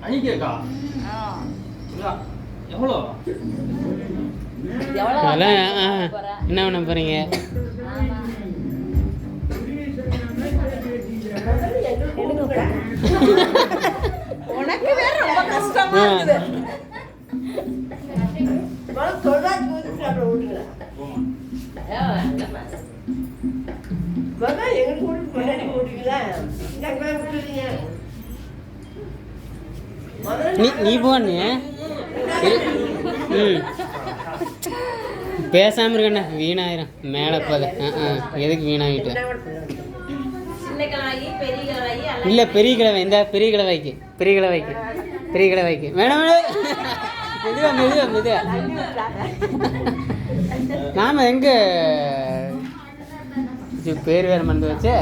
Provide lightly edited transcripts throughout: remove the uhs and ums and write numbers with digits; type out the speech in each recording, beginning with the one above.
அணிக்கேக்கா எவ்வளோ என்ன பண்ண போறீங்க? உனக்கு வேற ரொம்ப கஷ்டமா இருக்குது. நீ போன பேசாம இருக்கண்ணா, வீணாயிரம் மேலே போத. எதுக்கு வீணாகிட்டு? இல்லை பெரிய கிழவை, இந்த பெரிய கிழவைக்கு பெரிய கிழவைக்கு பெரிய கிழவைக்கு வேணாம் வேணாம். மெதுவா மெதுவா மெதுவா. நாம எங்க பேர் வேற மறந்து வச்சே.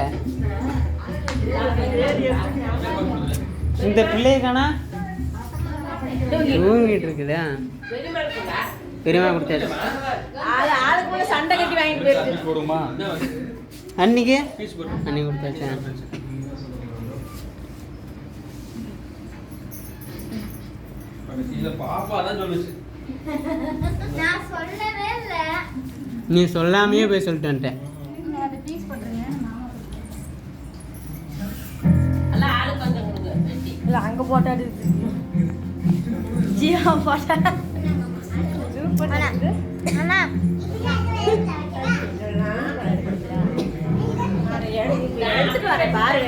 இந்த பிள்ளைய காணா தூங்கிட்டு இருக்குதா? பெரியமா கொடுத்தாச்சு. ஆளுக்குள்ள சண்டை கட்டி வாங்கிட்டு போயிருக்கு. அன்னைக்கு அன்னைக்கு கொடுத்தாச்சா? நீ சொல்லாமையே போய் சொல்லிட்டு வந்துட்டேன். அங்க போட்டாடு ஜியா போட்டா எடுத்துட்டு வரேன் பாரு.